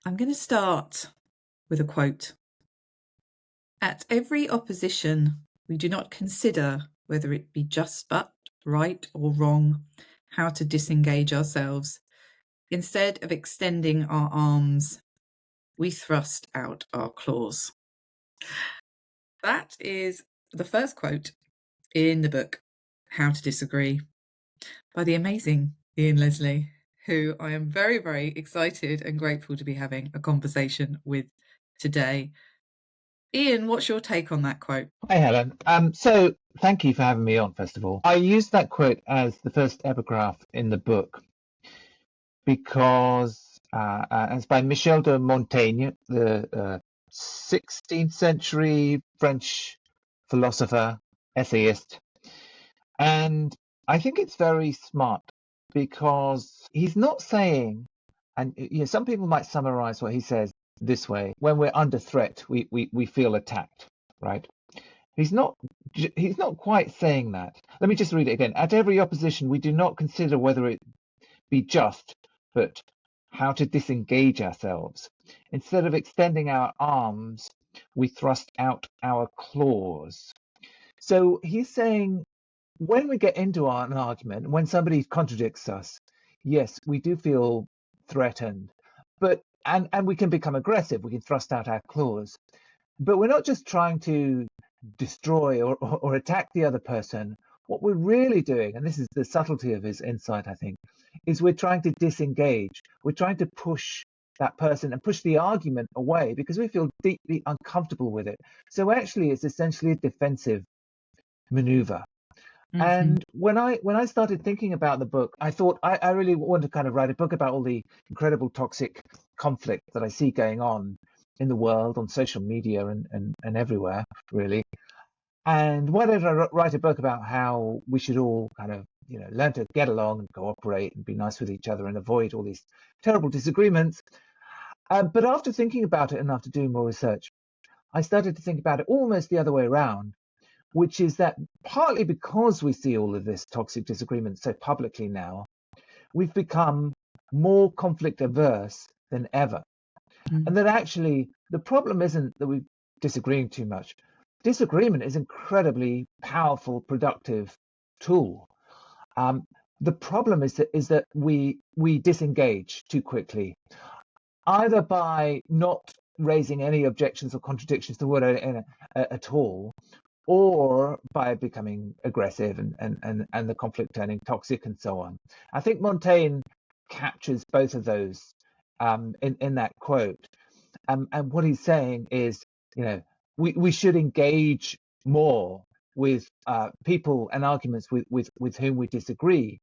I'm going to start with a quote. At every opposition, we do not consider whether it be just but, right or wrong, how to disengage ourselves. Instead of extending our arms, we thrust out our claws. That is the first quote in the book, How to Disagree, by the amazing Ian Leslie, who I am very, very excited and grateful to be having a conversation with today. Ian, what's your take on that quote? Hi, Helen. So thank you for having me on, first of all. I used that quote as the first epigraph in the book because it's by Michel de Montaigne, the 16th century French philosopher, essayist. And I think it's very smart because he's not saying, and some people might summarize what he says this way: when we're under threat, we feel attacked, right? He's not quite saying that. Let me just read it again. At every opposition, we do not consider whether it be just, but how to disengage ourselves. Instead of extending our arms, we thrust out our claws. So he's saying when we get into an argument, when somebody contradicts us, yes, we do feel threatened, but and we can become aggressive. We can thrust out our claws, but we're not just trying to destroy or attack the other person. What we're really doing, and this is the subtlety of his insight, I think, is we're trying to disengage. We're trying to push that person and push the argument away because we feel deeply uncomfortable with it. So actually, it's essentially a defensive maneuver. And when I started thinking about the book, I thought I really want to kind of write a book about all the incredible toxic conflict that I see going on in the world, on social media and everywhere, really. And why don't I write a book about how we should all kind of, learn to get along and cooperate and be nice with each other and avoid all these terrible disagreements. But after thinking about it and after doing more research, I started to think about it almost the other way around, which is that partly because we see all of this toxic disagreement so publicly now, we've become more conflict averse than ever. And that actually the problem isn't that we're disagreeing too much. Disagreement is an incredibly powerful, productive tool. The problem is that we disengage too quickly, either by not raising any objections or contradictions to the word at all, or by becoming aggressive and the conflict turning toxic and so on. I think Montaigne captures both of those in that quote. And what he's saying is, we should engage more with people and arguments with whom we disagree,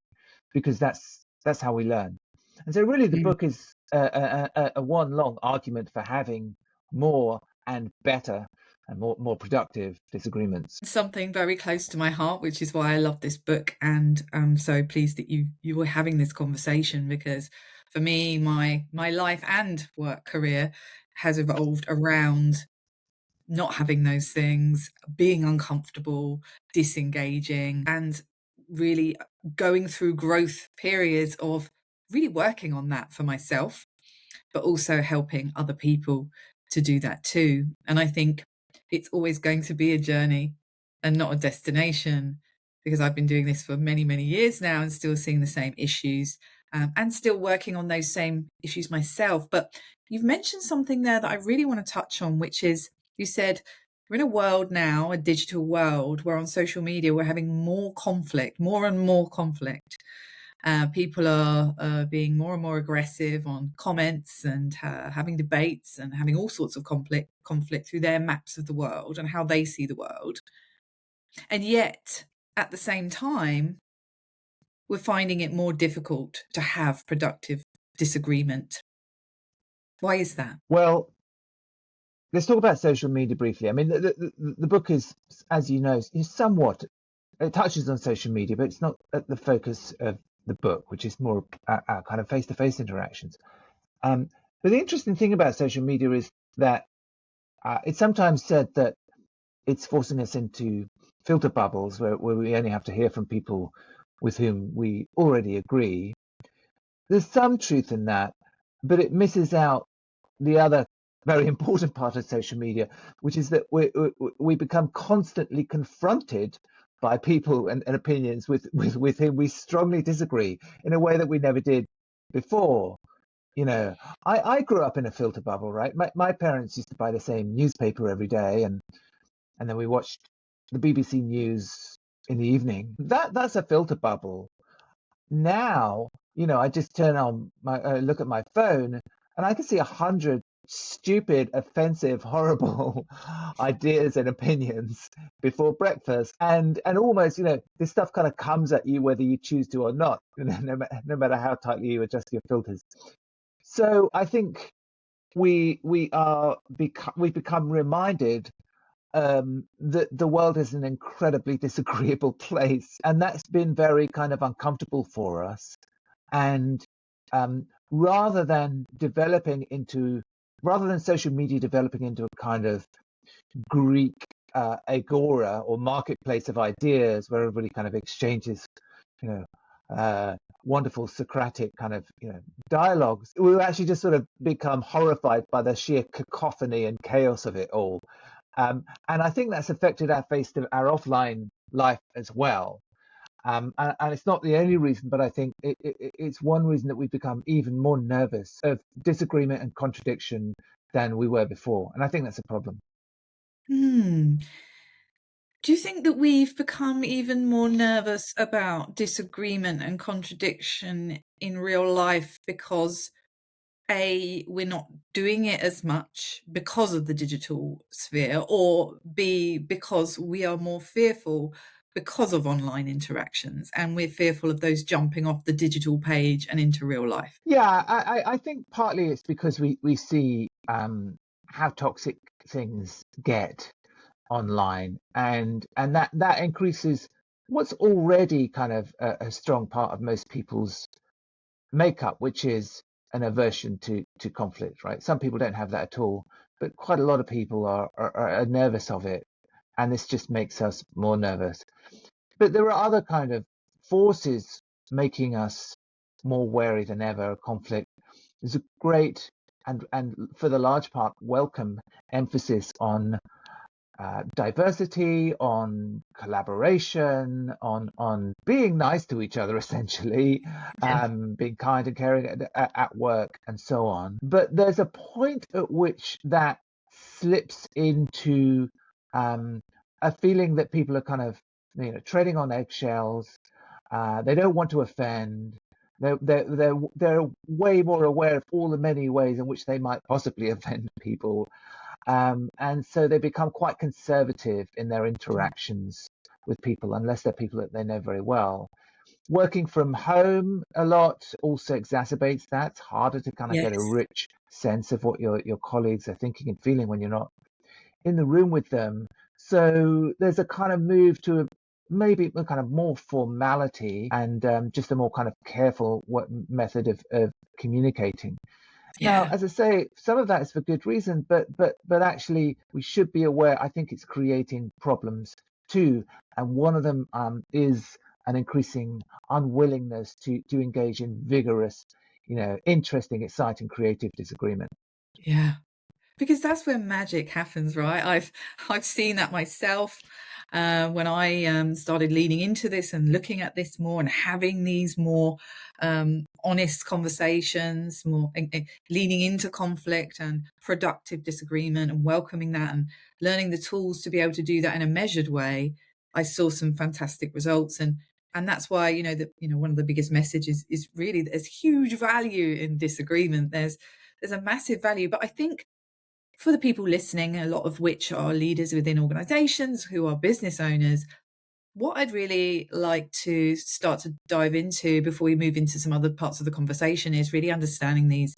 because that's how we learn. And so really the book is a one long argument for having more and better and more productive disagreements. Something very close to my heart, which is why I love this book, and I'm so pleased that you were having this conversation, because for me, my life and work career has evolved around not having those things, being uncomfortable, disengaging, and really going through growth periods of really working on that for myself, but also helping other people to do that too. And I think it's always going to be a journey and not a destination, because I've been doing this for many, many years now and still seeing the same issues and still working on those same issues myself. But you've mentioned something there that I really want to touch on, which is, you said we're in a world now, a digital world, where on social media we're having more and more conflict. People are being more and more aggressive on comments and having debates and having all sorts of conflict through their maps of the world and how they see the world. And yet, at the same time, we're finding it more difficult to have productive disagreement. Why is that? Well, let's talk about social media briefly. I mean, the book is, as you know, is somewhat, it touches on social media, but it's not at the focus of the book, which is more our kind of face-to-face interactions. But the interesting thing about social media is that it's sometimes said that it's forcing us into filter bubbles where we only have to hear from people with whom we already agree. There's some truth in that, but it misses out the other very important part of social media, which is that we become constantly confronted by people and opinions with whom we strongly disagree in a way that we never did before. You know, I grew up in a filter bubble, right? My parents used to buy the same newspaper every day, and then we watched the BBC News in the evening. That's a filter bubble. Now, I just turn on my look at my phone, and I can see 100 stupid, offensive, horrible ideas and opinions before breakfast, and almost, this stuff kind of comes at you whether you choose to or not, no matter how tightly you adjust your filters. So I think we've become reminded that the world is an incredibly disagreeable place, and that's been very kind of uncomfortable for us. And rather than social media developing into a kind of Greek agora or marketplace of ideas where everybody kind of exchanges, you know, wonderful Socratic kind of, dialogues, we actually just sort of become horrified by the sheer cacophony and chaos of it all. And I think that's affected our offline life as well. And it's not the only reason, but I think it's one reason that we've become even more nervous of disagreement and contradiction than we were before. And I think that's a problem. Do you think that we've become even more nervous about disagreement and contradiction in real life because A, we're not doing it as much because of the digital sphere, or B, because we are more fearful because of online interactions and we're fearful of those jumping off the digital page and into real life? Yeah, I think partly it's because we see how toxic things get online, and that increases what's already kind of a strong part of most people's makeup, which is an aversion to conflict, right? Some people don't have that at all, but quite a lot of people are nervous of it, and this just makes us more nervous. But there are other kind of forces making us more wary than ever of conflict. There's a great and for the large part welcome emphasis on diversity, on collaboration, on being nice to each other, essentially, Yeah. being kind and caring at work, and so on. But there's a point at which that slips into a feeling that people are kind of, treading on eggshells. They don't want to offend. They're way more aware of all the many ways in which they might possibly offend people. And so they become quite conservative in their interactions with people, unless they're people that they know very well. Working from home a lot also exacerbates that. It's harder to kind of get a Yes. rich sense of what your colleagues are thinking and feeling when you're not in the room with them. So there's a kind of move to maybe a kind of more formality and just a more kind of careful method of communicating. Now, Yeah. as I say, some of that is for good reason, but actually we should be aware. I think it's creating problems too, and one of them is an increasing unwillingness to engage in vigorous, interesting, exciting, creative disagreement. Yeah. Because that's where magic happens, right? I've seen that myself when I started leaning into this and looking at this more and having these more honest conversations, more leaning into conflict and productive disagreement and welcoming that and learning the tools to be able to do that in a measured way. I saw some fantastic results, and that's why one of the biggest messages is really there's huge value in disagreement. There's a massive value, but I think for the people listening, a lot of which are leaders within organizations who are business owners, what I'd really like to start to dive into before we move into some other parts of the conversation is really understanding this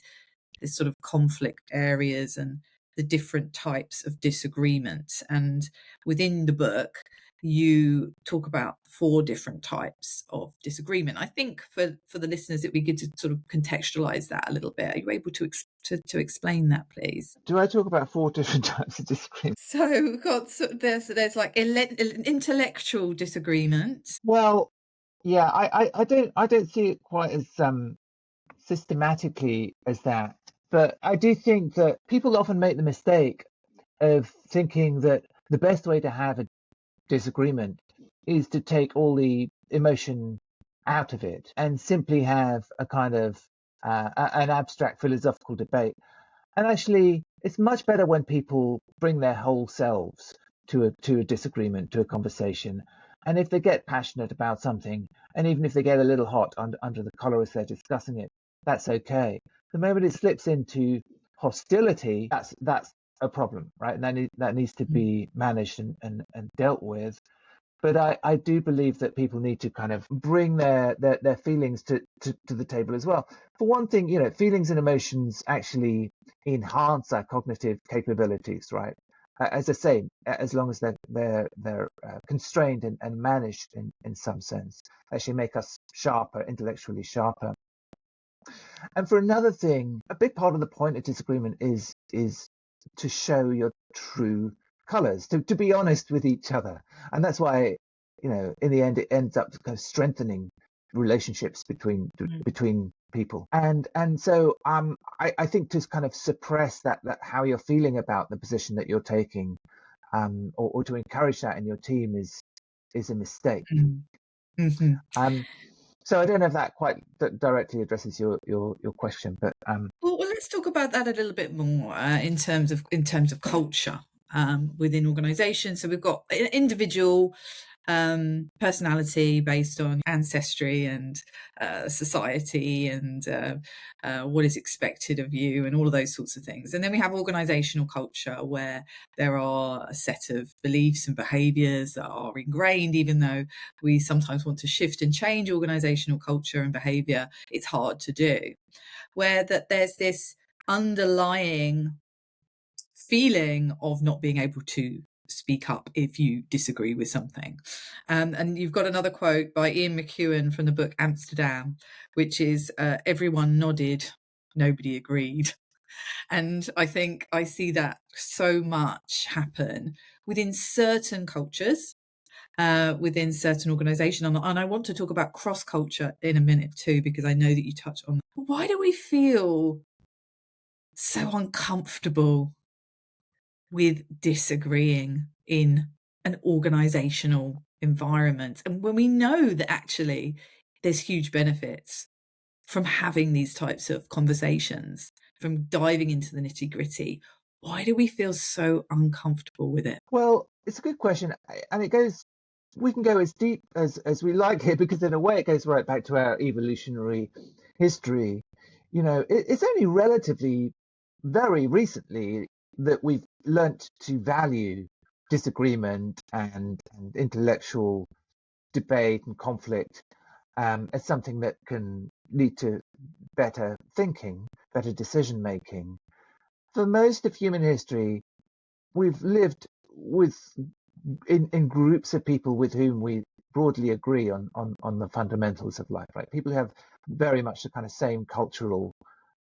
sort of conflict areas and the different types of disagreement. And within the book, you talk about 4 different types of disagreement. I think for the listeners, it'd be good to sort of contextualize that a little bit. Are you able to explain that, please? Do I talk about 4 different types of disagreement? So we've got there's like intellectual disagreement. Well, yeah, I don't see it quite as systematically as that. but I do think that people often make the mistake of thinking that the best way to have a disagreement is to take all the emotion out of it and simply have a kind of an abstract philosophical debate. And actually, it's much better when people bring their whole selves to a disagreement, to a conversation. And if they get passionate about something, and even if they get a little hot under the collar as they're discussing it, that's okay. The moment it slips into hostility, that's a problem, right? And that needs to be managed and dealt with. But I do believe that people need to kind of bring their feelings to the table as well. For one thing, feelings and emotions actually enhance our cognitive capabilities, right? As I say, as long as they're constrained and managed in some sense, actually make us sharper, intellectually sharper. And for another thing, a big part of the point of disagreement is to show your true colors, to be honest with each other. And that's why, in the end, it ends up kind of strengthening relationships between people. And so I think to kind of suppress that how you're feeling about the position that you're taking, or to encourage that in your team is a mistake. Mm-hmm. So I don't know if that quite directly addresses your question, but well, let's talk about that a little bit more in terms of culture within organisations. So we've got individual personality based on ancestry and society and what is expected of you and all of those sorts of things. And then we have organisational culture, where there are a set of beliefs and behaviours that are ingrained. Even though we sometimes want to shift and change organisational culture and behaviour, it's hard to do. Where that there's this underlying feeling of not being able to speak up if you disagree with something. And you've got another quote by Ian McEwan from the book Amsterdam, which is, everyone nodded, nobody agreed. And I think I see that so much happen within certain cultures, within certain organizations. And I want to talk about cross-culture in a minute too, because I know that you touch on that. Why do we feel so uncomfortable with disagreeing in an organizational environment? And when we know that actually there's huge benefits from having these types of conversations, from diving into the nitty-gritty, why do we feel so uncomfortable with it? Well, it's a good question, and we can go as deep as we like here, because in a way it goes right back to our evolutionary history. It's only relatively very recently that we've learnt to value disagreement and intellectual debate and conflict as something that can lead to better thinking, better decision making. For most of human history, we've lived in groups of people with whom we broadly agree on the fundamentals of life, right? People who have very much the kind of same cultural,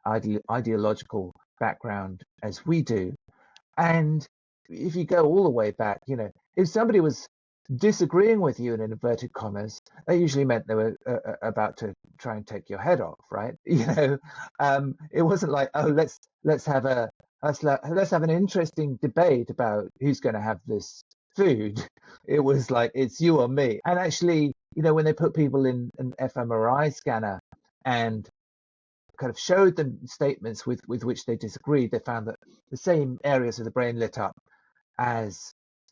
ideological background as we do. And if you go all the way back, if somebody was disagreeing with you in inverted commas, that usually meant they were about to try and take your head off, right? It wasn't like, oh, let's have an interesting debate about who's going to have this food. It was like, it's you or me. And actually, when they put people in an fMRI scanner and kind of showed them statements with which they disagreed, they found that the same areas of the brain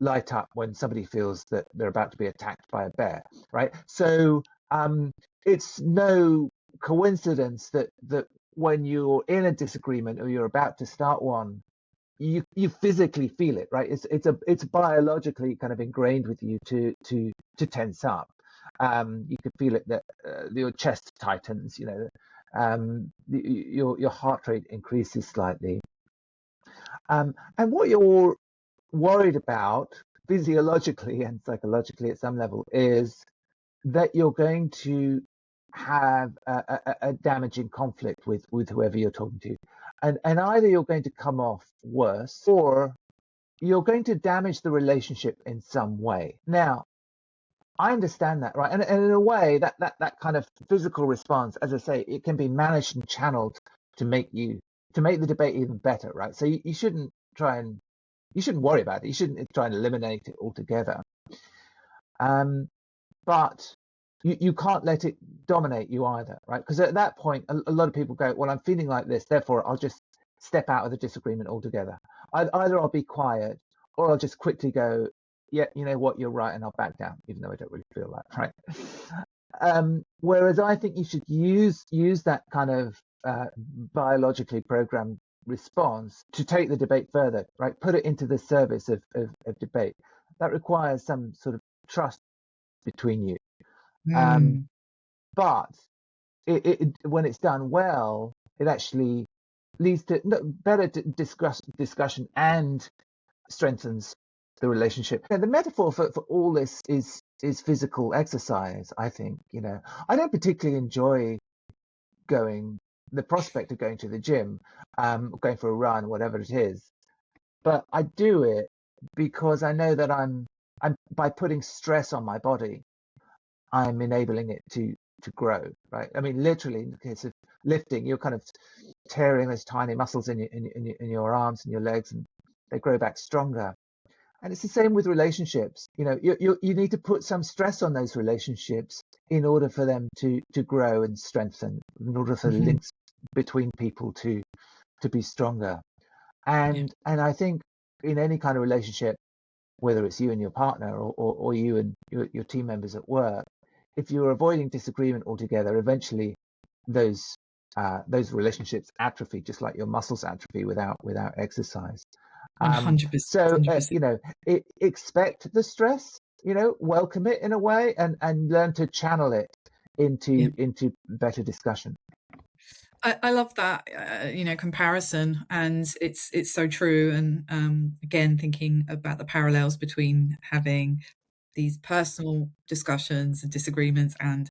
light up when somebody feels that they're about to be attacked by a bear, right? So it's no coincidence that when you're in a disagreement or you're about to start one, you physically feel it, right? It's biologically kind of ingrained with you to tense up. You could feel it that your chest tightens, your heart rate increases slightly. And what you're worried about physiologically and psychologically at some level is that you're going to have a damaging conflict with whoever you're talking to. And either you're going to come off worse, or you're going to damage the relationship in some way. Now, I understand that, right? And in a way, that kind of physical response, as I say, it can be managed and channeled to make you to make the debate even better, right? So you shouldn't worry about it. You shouldn't try and eliminate it altogether. But you can't let it dominate you either, right? Because at that point, a lot of people go, well, I'm feeling like this, therefore I'll just step out of the disagreement altogether. Either I'll be quiet or I'll just quickly go, yeah, you know what, you're right, and I'll back down, even though I don't really feel that, right? Whereas I think you should use that kind of biologically programmed response to take the debate further, right? Put it into the service of debate. That requires some sort of trust between you. Mm, But when it's done well, it actually leads to better discussion and strengthens the relationship. The metaphor for all this is physical exercise, I think. I don't particularly enjoy the prospect of going to the gym, going for a run, whatever it is. But I do it because I know that I'm by putting stress on my body, I'm enabling it to grow, right? I mean, literally, in the case of lifting, you're kind of tearing those tiny muscles in your arms and your legs, and they grow back stronger. And it's the same with relationships. You need to put some stress on those relationships in order for them to grow and strengthen, in order for the mhm, links between people to be stronger. yeah. And I think in any kind of relationship, whether it's you and your partner or you and your team members at work, if you're avoiding disagreement altogether, eventually those relationships atrophy, just like your muscles atrophy without exercise. 100%, So 100%. expect the stress, welcome it in a way, and learn to channel it Yeah. into better discussion. I love that, comparison, and it's so true. And again, thinking about the parallels between having these personal discussions and disagreements and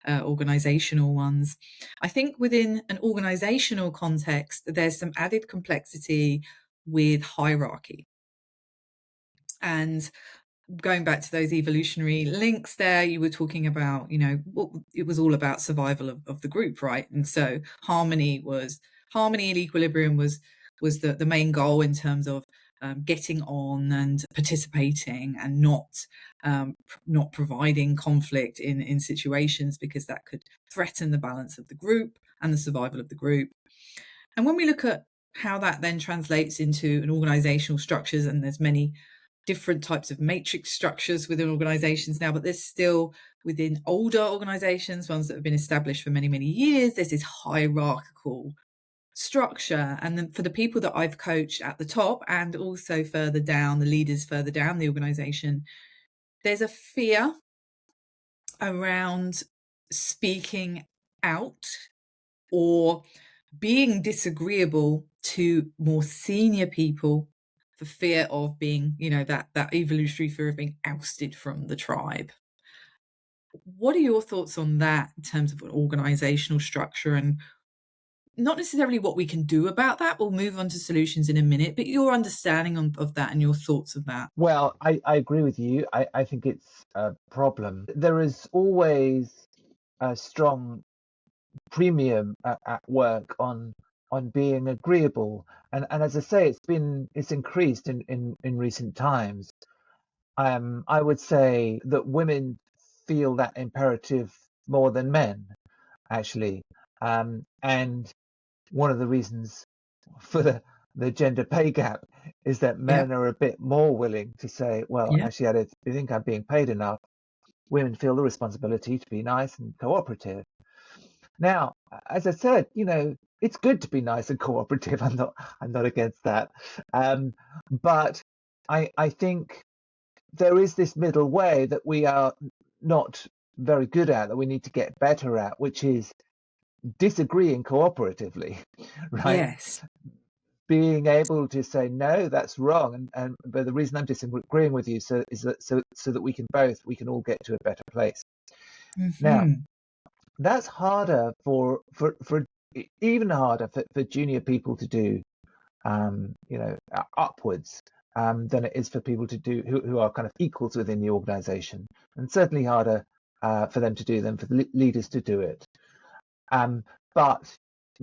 organizational ones. I think within an organizational context, there's some added complexity with hierarchy. And going back to those evolutionary links there, you were talking about, it was all about survival of the group, right? And so harmony and equilibrium was the main goal in terms of getting on and participating, and not providing conflict in situations, because that could threaten the balance of the group and the survival of the group. And when we look at how that then translates into an organizational structures, and there's many different types of matrix structures within organizations now, but there's still, within older organizations, ones that have been established for many, many years, there's this hierarchical structure. And then for the people that I've coached at the top, and also further down, the leaders further down the organization, there's a fear around speaking out or being disagreeable to more senior people, for fear of being, that evolutionary fear of being ousted from the tribe. What are your thoughts on that in terms of an organizational structure, and not necessarily what we can do about that? We'll move on to solutions in a minute, but your understanding of that and your thoughts of that. Well, I agree with you. I think it's a problem. There is always a strong premium at work on being agreeable, and as I say, it's increased in recent times. I would say that women feel that imperative more than men, actually. And one of the reasons for the gender pay gap is that Yeah, men are a bit more willing to say, well, yeah, actually, I don't think I'm being paid enough. Women feel the responsibility to be nice and cooperative. Now, as I said, it's good to be nice and cooperative. I'm not against that. But I think there is this middle way that we are not very good at, that we need to get better at, which is disagreeing cooperatively, right? yes. Being able to say, no, that's wrong, and but the reason I'm disagreeing with you is that so that we can all get to a better place. Now, Hmm. that's harder for even harder for junior people to do, upwards, than it is for people to do who are kind of equals within the organization, and certainly harder for them to do than for the leaders to do it. But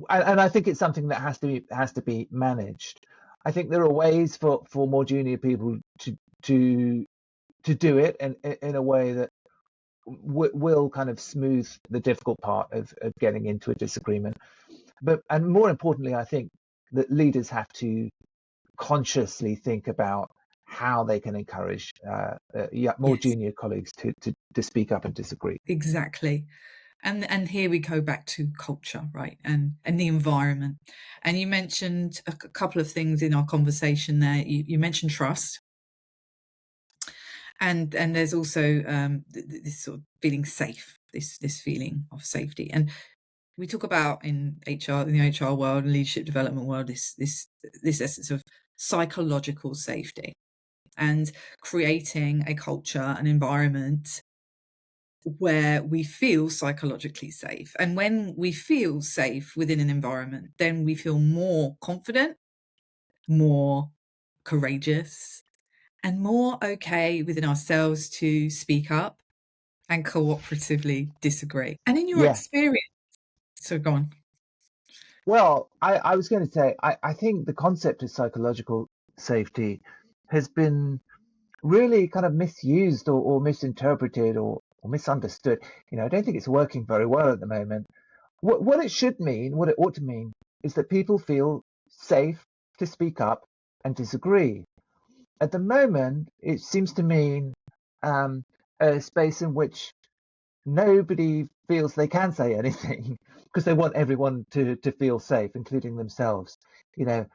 and I think it's something that has to be managed. I think there are ways for more junior people to to do it in a way that will kind of smooth the difficult part of getting into a disagreement. But and more importantly, I think that leaders have to consciously think about how they can encourage yeah, more Yes, junior colleagues to speak up and disagree. exactly. And here we go back to culture, right? And the environment. And you mentioned a couple of things in our conversation there. You mentioned trust, and there's also this sort of feeling safe, this feeling of safety. And we talk about in HR, in the HR world and leadership development world, this essence of psychological safety and creating a culture, an environment where we feel psychologically safe. And when we feel safe within an environment, then we feel more confident, more courageous, and more okay within ourselves to speak up and cooperatively disagree. And in your Yeah. experience, so go on. Well, I was going to say, I think the concept of psychological safety has been really kind of misused or misinterpreted or misunderstood. You know, I don't think it's working very well at the moment. What it should mean, what it ought to mean, is that people feel safe to speak up and disagree. At the moment, it seems to mean um, a space in which nobody feels they can say anything because they want everyone to feel safe, including themselves. You know,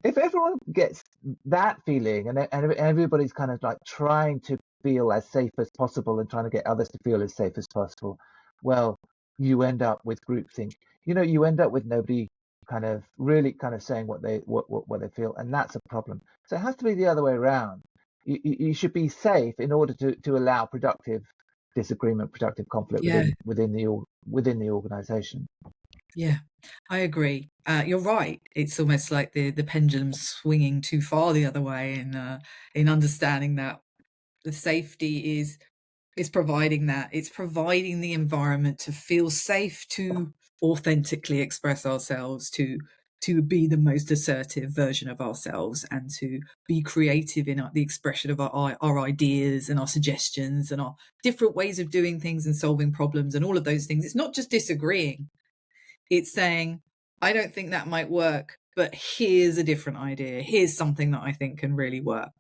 if everyone gets that feeling and everybody's kind of like trying to feel as safe as possible and trying to get others to feel as safe as possible, well, you end up with groupthink. You know, you end up with nobody kind of really kind of saying what they feel, and that's a problem. So it has to be the other way around. You should be safe in order to allow productive disagreement, productive conflict Yeah, within the organization. yeah, I agree. You're right. It's almost like the pendulum swinging too far the other way in understanding that the safety is providing that. It's providing the environment to feel safe to authentically express ourselves, to be the most assertive version of ourselves, and to be creative in the expression of our ideas and our suggestions and our different ways of doing things and solving problems and all of those things. It's not just disagreeing. It's saying, I don't think that might work, but here's a different idea. Here's something that I think can really work.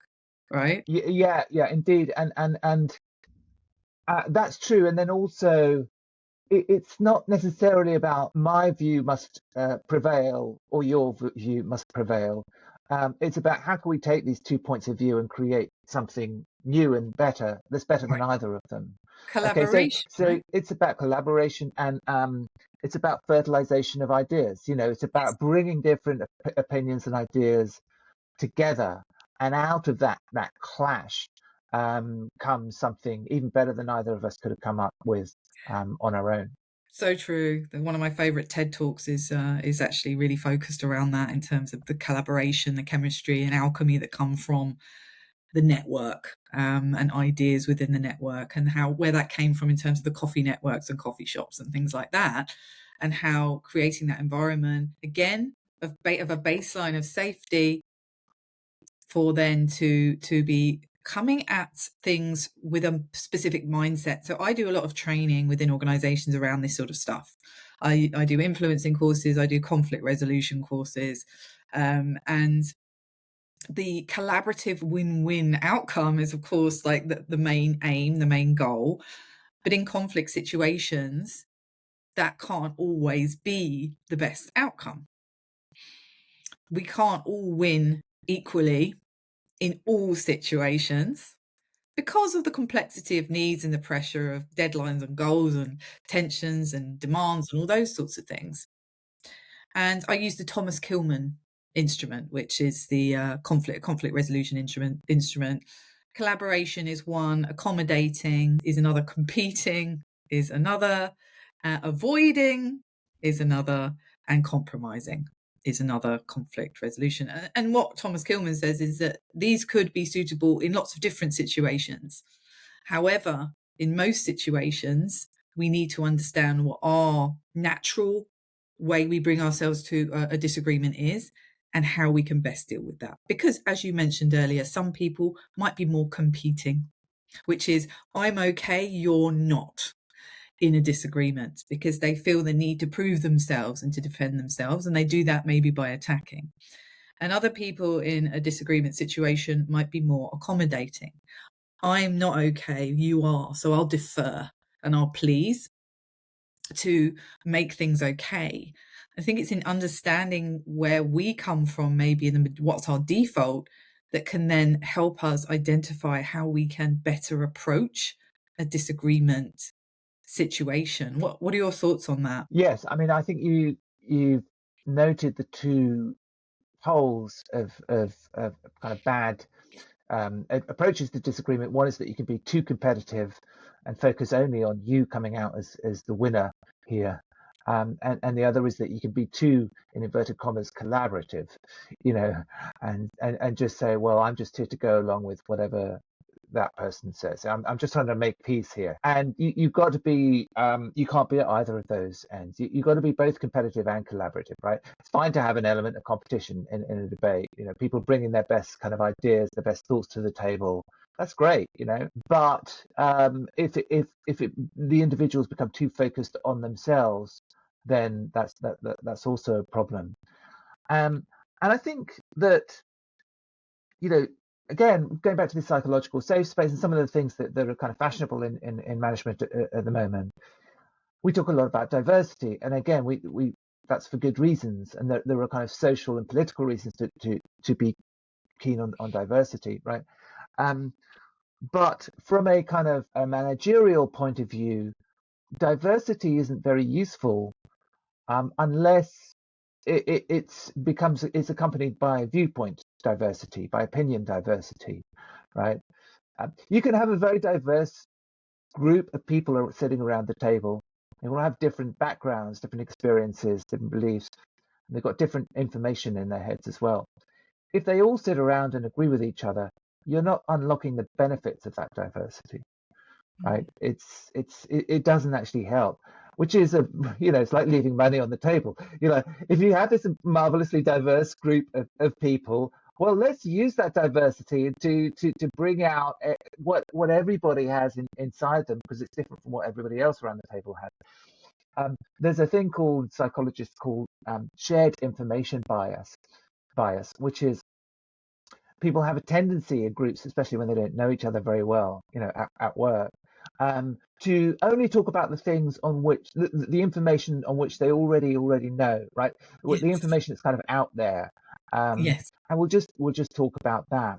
Right? Yeah, yeah, indeed, and that's true. And then also, it's not necessarily about my view must prevail or your view must prevail. It's about how can we take these two points of view and create something new and better that's better than Right. either of them. Okay, Collaboration, so right? it's about collaboration and it's about fertilization of ideas. You know, it's Yes. about bringing different opinions and ideas together, and out of that clash comes something even better than either of us could have come up with on our own. So true. One of my favorite TED Talks is actually really focused around that in terms of the collaboration, the chemistry and alchemy that come from the network, and ideas within the network, and how where that came from in terms of the coffee networks and coffee shops and things like that, and how creating that environment again of a baseline of safety for then to be coming at things with a specific mindset. So I do a lot of training within organizations around this sort of stuff. I do influencing courses, I do conflict resolution courses, and the collaborative win-win outcome is of course like the main aim, the main goal. But in conflict situations, that can't always be the best outcome. We can't all win equally in all situations because of the complexity of needs and the pressure of deadlines and goals and tensions and demands and all those sorts of things. And I use the Thomas Kilmann instrument, which is the conflict resolution instrument. Collaboration is one, accommodating is another, competing is another, avoiding is another, and compromising is another conflict resolution. And what Thomas Kilmann says is that these could be suitable in lots of different situations. However, in most situations, we need to understand what our natural way we bring ourselves to a disagreement is, and how we can best deal with that. Because as you mentioned earlier, some people might be more competing, which is, I'm okay, you're not, in a disagreement, because they feel the need to prove themselves and to defend themselves, and they do that maybe by attacking. And other people in a disagreement situation might be more accommodating. I'm not okay, you are, so I'll defer and I'll please to make things okay. I think it's in understanding where we come from, maybe in what's our default, that can then help us identify how we can better approach a disagreement situation. What are your thoughts on that? Yes, I mean, I think you've noted the two poles of kind of bad approaches to disagreement. One is that you can be too competitive and focus only on you coming out as the winner here. And the other is that you can be too, in inverted commas, collaborative, you know, and just say, well, I'm just here to go along with whatever that person says. I'm just trying to make peace here. And you've got to be, you can't be at either of those ends. You've got to be both competitive and collaborative, right? It's fine to have an element of competition in a debate, you know, people bringing their best kind of ideas, their best thoughts to the table. That's great, you know, but if the individuals become too focused on themselves, then that's also a problem. And I think that, you know, again, going back to the psychological safe space and some of the things that are kind of fashionable in management at the moment, we talk a lot about diversity. And again, we that's for good reasons. And there are kind of social and political reasons to be keen on diversity, right? But from a kind of a managerial point of view, diversity isn't very useful unless it's accompanied by viewpoint diversity, by opinion diversity, right? You can have a very diverse group of people sitting around the table. They all have different backgrounds, different experiences, different beliefs, and they've got different information in their heads as well. If they all sit around and agree with each other, you're not unlocking the benefits of that diversity, right? It doesn't actually help, which is it's like leaving money on the table. You know, if you have this marvelously diverse group of people, well, let's use that diversity to bring out what everybody has inside them, because it's different from what everybody else around the table has. There's a thing called psychologists call shared information bias, which is people have a tendency in groups, especially when they don't know each other very well, you know, at work, to only talk about the things on which the information on which they already know, right? The Yes. information that's kind of out there, Yes. and we'll just talk about that.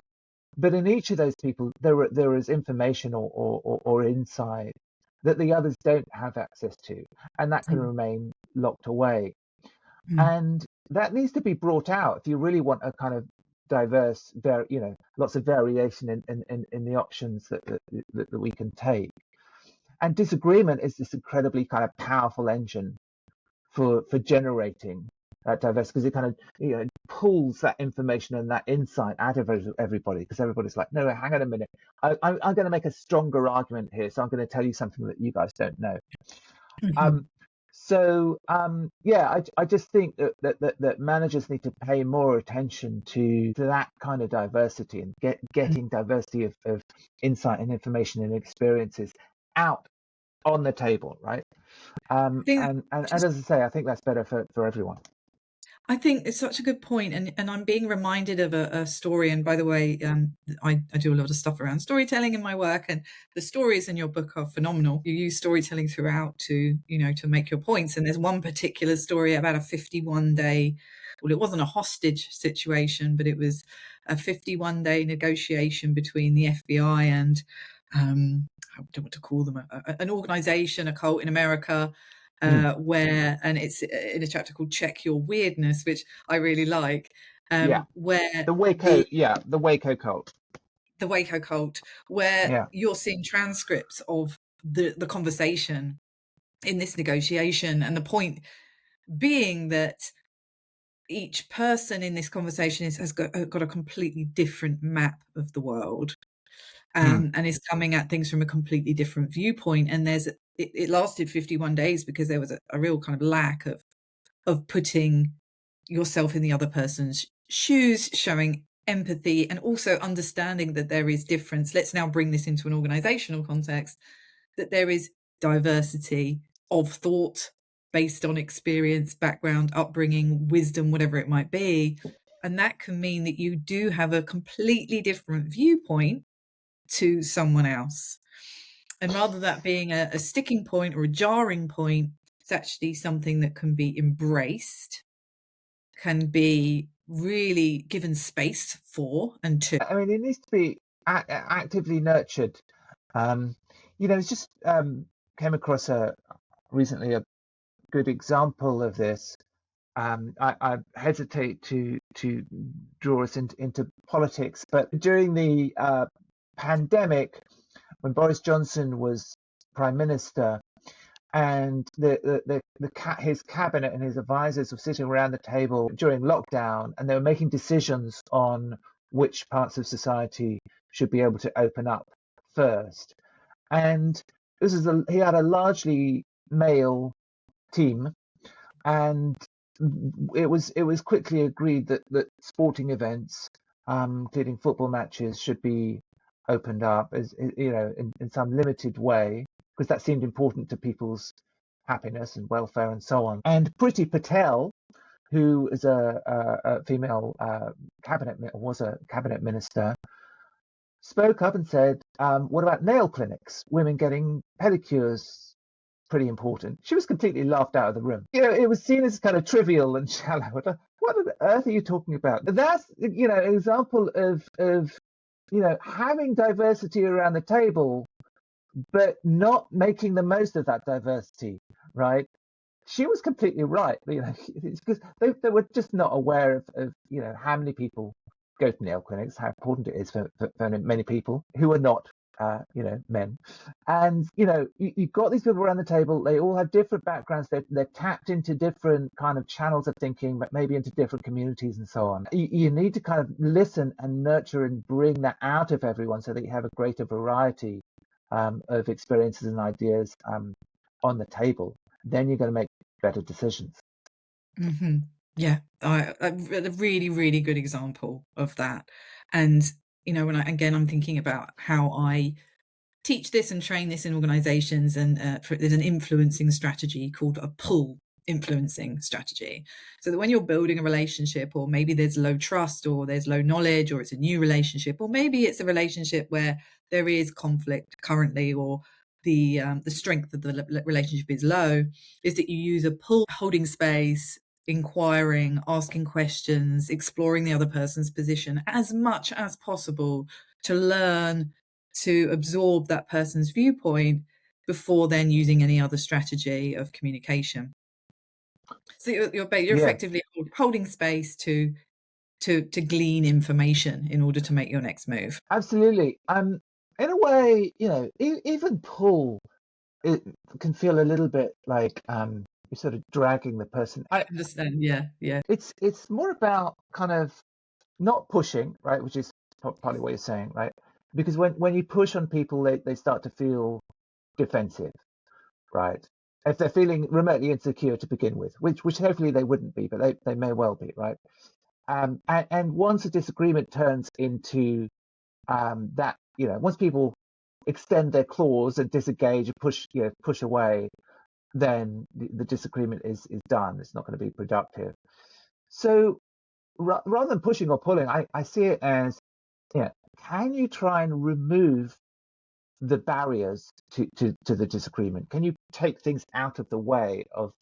But in each of those people, there is information or insight that the others don't have access to, and that can Mm. remain locked away. Mm. And that needs to be brought out if you really want a kind of diverse, lots of variation in the options that we can take. And disagreement is this incredibly kind of powerful engine for generating that diversity, because it kind of pulls that information and that insight out of everybody, because everybody's like, no, hang on a minute, I'm going to make a stronger argument here, so I'm going to tell you something that you guys don't know. Mhm. Um, I just think that managers need to pay more attention to that kind of diversity, and getting diversity of insight and information and experiences out on the table, right? I think And as I say, I think that's better for everyone. I think it's such a good point, and I'm being reminded of a story. And by the way, I do a lot of stuff around storytelling in my work, and the stories in your book are phenomenal. You use storytelling throughout to make your points. And there's one particular story about a 51-day, well, it wasn't a hostage situation, but it was a 51-day negotiation between the FBI and I don't know what to call them, an organization, a cult in America, Mm. and it's in a chapter called Check Your Weirdness, which I really like, Yeah, where the Waco cult. the Waco cult, where Yeah. you're seeing transcripts of the conversation in this negotiation, and the point being that each person in this conversation has got a completely different map of the world, Mm. and is coming at things from a completely different viewpoint. And it lasted 51 days because there was a real kind of lack of of putting yourself in the other person's shoes, showing empathy, and also understanding that there is difference. Let's now bring this into an organizational context, that there is diversity of thought based on experience, background, upbringing, wisdom, whatever it might be. And that can mean that you do have a completely different viewpoint to someone else. And rather than that being a sticking point or a jarring point, it's actually something that can be embraced, can be really given space for and to. I mean, it needs to be actively nurtured. It's just came across recently a good example of this. I hesitate to draw us into politics, but during the pandemic, when Boris Johnson was Prime Minister, and his cabinet and his advisors were sitting around the table during lockdown, and they were making decisions on which parts of society should be able to open up first. And he had a largely male team, and it was quickly agreed that sporting events, including football matches, should be opened up as in some limited way, because that seemed important to people's happiness and welfare and so on. And Priti Patel, who is a female was a cabinet minister, spoke up and said, "What about nail clinics? Women getting pedicures." Pretty important. She was completely laughed out of the room. It was seen as kind of trivial and shallow. What on earth are you talking about? That's an example of having diversity around the table, but not making the most of that diversity, right? She was completely right, because they were just not aware of how many people go to nail clinics, how important it is for many people who are not men. And you've got these people around the table. They all have different backgrounds. They're tapped into different kind of channels of thinking, but maybe into different communities and so on. You need to kind of listen and nurture and bring that out of everyone, so that you have a greater variety of experiences and ideas on the table. Then you're going to make better decisions. Mm-hmm. Yeah, a really, really good example of that. And when I'm thinking about how I teach this and train this in organizations, and there's an influencing strategy called a pull influencing strategy, so that when you're building a relationship, or maybe there's low trust, or there's low knowledge, or it's a new relationship, or maybe it's a relationship where there is conflict currently, or the strength of the relationship is low, is that you use a pull, holding space, inquiring, asking questions, exploring the other person's position as much as possible, to learn, to absorb that person's viewpoint before then using any other strategy of communication. So you're effectively holding space to glean information in order to make your next move. Absolutely. In a way, even pull, it can feel a little bit like you're sort of dragging the person. I understand. Yeah. It's more about kind of not pushing, right? Which is partly what you're saying, right? Because when you push on people, they start to feel defensive, right? If they're feeling remotely insecure to begin with, which hopefully they wouldn't be, but they may well be, right? And once a disagreement turns into that, once people extend their claws and disengage and push away, then the disagreement is done. It's not going to be productive. So rather than pushing or pulling, I see it as, can you try and remove the barriers to the disagreement? Can you take things out of the way of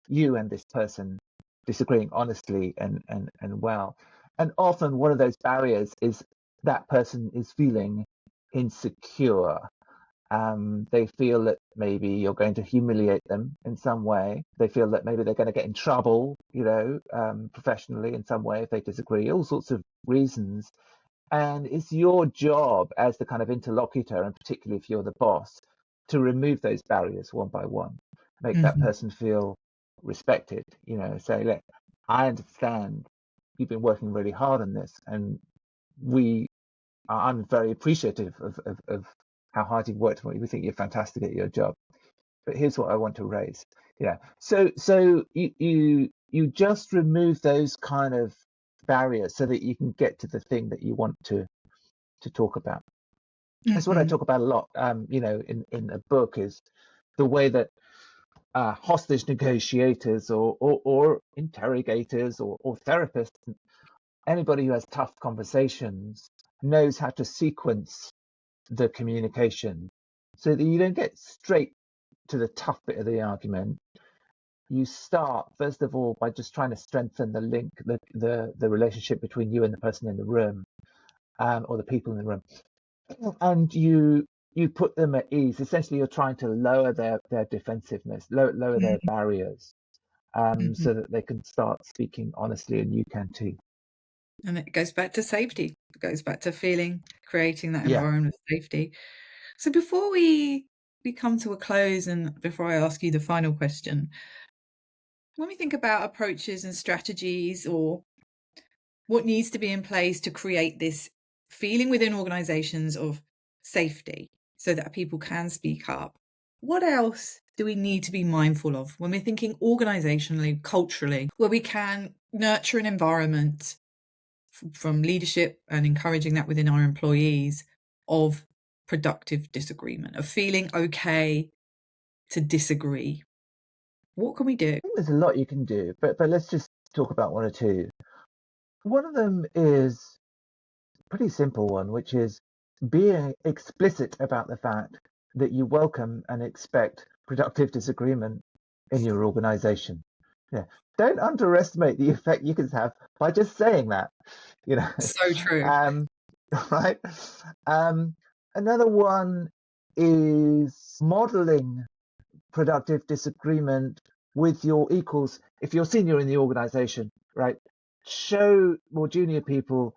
you and this person disagreeing honestly and well? And often one of those barriers is that person is feeling insecure. They feel that maybe you're going to humiliate them in some way. They feel that maybe they're going to get in trouble, professionally in some way if they disagree, all sorts of reasons. And it's your job as the kind of interlocutor, and particularly if you're the boss, to remove those barriers one by one, make that Mm-hmm. person feel respected, say, look, I understand you've been working really hard on this, and I'm very appreciative of how hard you've worked on it. We think you're fantastic at your job, but here's what I want to raise. So you you just remove those kind of barriers so that you can get to the thing that you want to talk about. That's what I Mhm. talk about a lot, in a book, is the way that hostage negotiators or interrogators or therapists, anybody who has tough conversations knows how to sequence the communication so that you don't get straight to the tough bit of the argument. You start, first of all, by just trying to strengthen the link, the relationship between you and the person in the room, or the people in the room. And you put them at ease. Essentially, you're trying to lower their defensiveness, lower their Mhm. barriers, Mhm. so that they can start speaking honestly, and you can too. And it goes back to safety. It goes back to creating that Yeah. environment of safety. So before we come to a close, and before I ask you the final question, when we think about approaches and strategies, or what needs to be in place to create this feeling within organizations of safety so that people can speak up, what else do we need to be mindful of when we're thinking organizationally, culturally, where we can nurture an environment from leadership and encouraging that within our employees of productive disagreement, of feeling okay to disagree? What can we do? I think there's a lot you can do, but let's just talk about one or two. One of them is a pretty simple one, which is being explicit about the fact that you welcome and expect productive disagreement in your organization. Yeah. Don't underestimate the effect you can have by just saying that, you know. So true. um, right? Um, Another one is modeling productive disagreement with your equals. If you're senior in the organization, right, show more junior people.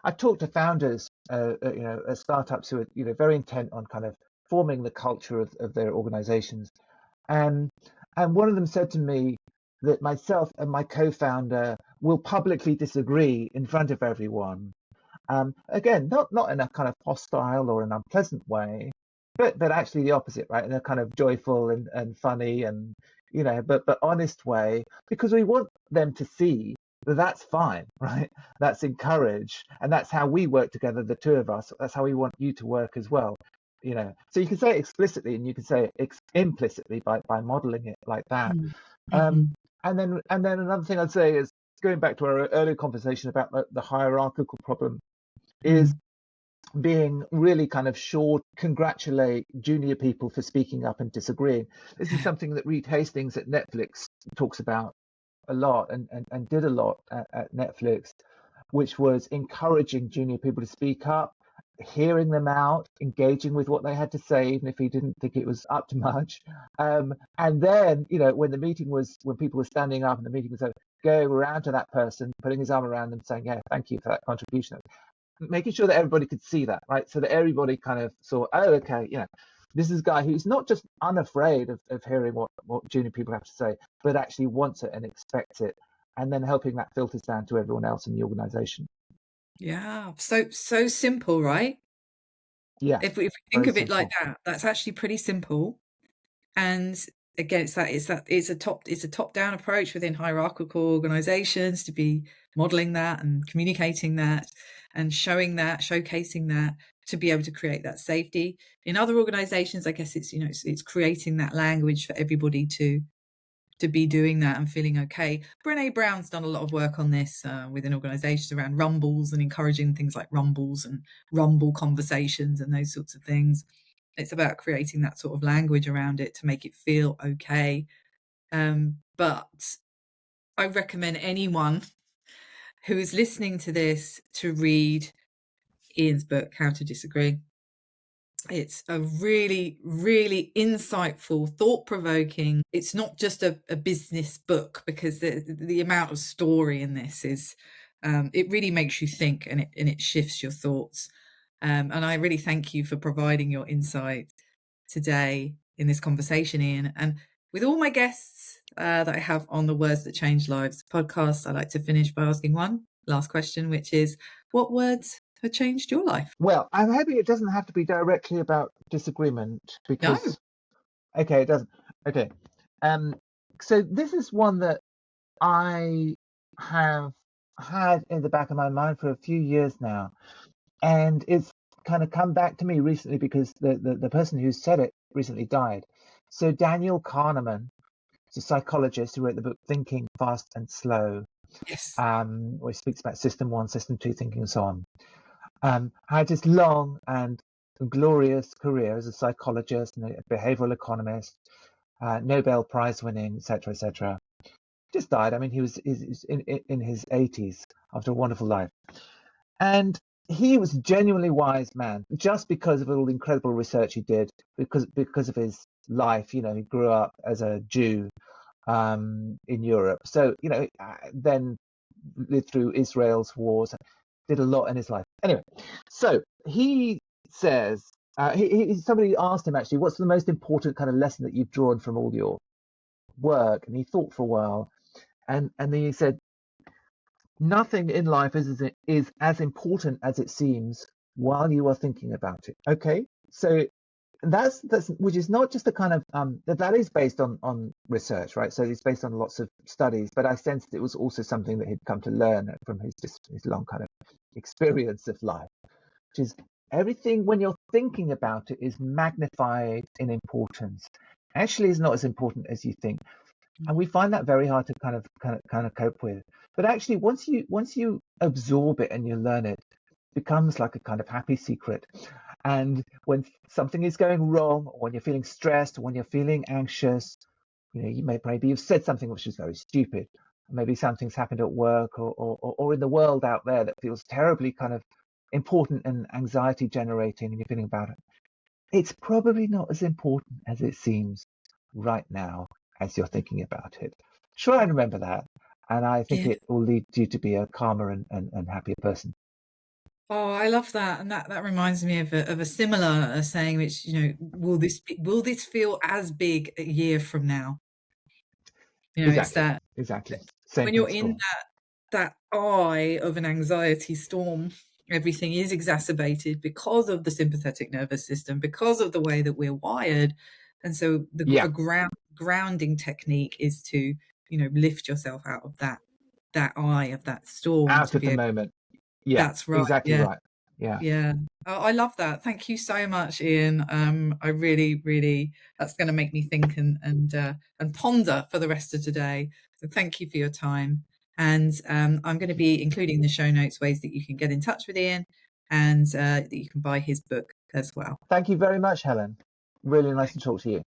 I've talked to founders, startups who are, very intent on kind of forming the culture of their organizations. And one of them said to me that myself and my co-founder will publicly disagree in front of everyone. Again, not in a kind of hostile or an unpleasant way, but actually the opposite, right? In a kind of joyful and funny and but honest way, because we want them to see that that's fine, right? That's encouraged, and that's how we work together, the two of us. That's how we want you to work as well. So you can say it explicitly, and you can say it implicitly by modeling it like that. Um, Mm-hmm. and then another thing I'd say is, going back to our earlier conversation about the hierarchical problem, is being really kind of sure, congratulate junior people for speaking up and disagreeing. This is something that Reed Hastings at Netflix talks about a lot, and did a lot at Netflix, which was encouraging junior people to speak up, hearing them out, engaging with what they had to say, even if he didn't think it was up to much. And then, when people were standing up and the meeting was over, going around to that person, putting his arm around them, saying, "Yeah, thank you for that contribution." Making sure that everybody could see that, right? So that everybody kind of saw, oh, okay, this is a guy who's not just unafraid of hearing what junior people have to say, but actually wants it and expects it, and then helping that filters down to everyone else in the organization. Yeah, so simple, right? Yeah, If we think very of it like simple. that, that's actually pretty simple. And again, it's a top-down approach within hierarchical organizations to be modeling that and communicating that and showing that, showcasing that, to be able to create that safety. In other organizations, I guess it's creating that language for everybody to be doing that and feeling okay. Brené Brown's done a lot of work on this within organizations around rumbles and encouraging things like rumbles and rumble conversations and those sorts of things. It's about creating that sort of language around it to make it feel okay. But I recommend anyone who is listening to this to read Ian's book, How to Disagree. It's a really, really insightful, thought-provoking. It's not just a business book, because the amount of story in this is, it really makes you think, and it shifts your thoughts. And I really thank you for providing your insight today in this conversation, Ian. And with all my guests that I have on the Words That Change Lives podcast, I like to finish by asking one last question, which is, what words have changed your life? Well, I'm hoping it doesn't have to be directly about disagreement, No. because, okay, it doesn't. Okay. So this is one that I have had in the back of my mind for a few years now, and it's kind of come back to me recently because the person who said it recently died. So Daniel Kahneman, a psychologist who wrote the book Thinking Fast and Slow, Yes. where he speaks about system one, system two thinking, and so on, had this long and glorious career as a psychologist and a behavioral economist, Nobel Prize winning, etc., etc. Just died. I mean, he was in his 80s after a wonderful life. And he was a genuinely wise man just because of all the incredible research he did, because of his life. You know, he grew up as a Jew in Europe. So, you know, then lived through Israel's wars, did a lot in his life. Anyway, so he says, somebody asked him actually, what's the most important kind of lesson that you've drawn from all your work? And he thought for a while, and then he said, nothing in life is as important as it seems while you are thinking about it. Okay, so that's which is not just a kind of that is based on research, right? So it's based on lots of studies, but I sensed it was also something that he'd come to learn from his long kind of experience of life, which is everything when you're thinking about it is magnified in importance. Actually, is not as important as you think, and we find that very hard to kind of cope with. But actually, once you absorb it and you learn it, it becomes like a kind of happy secret. And when something is going wrong, or when you're feeling stressed, or when you're feeling anxious, you know, maybe you've said something which is very stupid. Maybe something's happened at work or in the world out there that feels terribly kind of important and anxiety generating, and you're feeling about it. It's probably not as important as it seems right now as you're thinking about it. Try and remember that, and I think Yeah. it will lead you to be a calmer and happier person. Oh, I love that, and that reminds me of a similar saying, which, you know, will this feel as big a year from now? You know, it's Exactly, that exactly. Same when you're in principle. that eye of an anxiety storm, everything is exacerbated because of the sympathetic nervous system, because of the way that we're wired, and so a Yeah, grounding technique is to, you know, lift yourself out of that eye of that storm out to of be the able. moment. Yeah, That's right. exactly Yeah. right. Yeah. Yeah. Oh, I love that. Thank you so much, Ian. I really, really, that's going to make me think and ponder for the rest of today. So thank you for your time. And I'm going to be including in the show notes ways that you can get in touch with Ian and that you can buy his book as well. Thank you very much, Helen. Really nice to talk to you.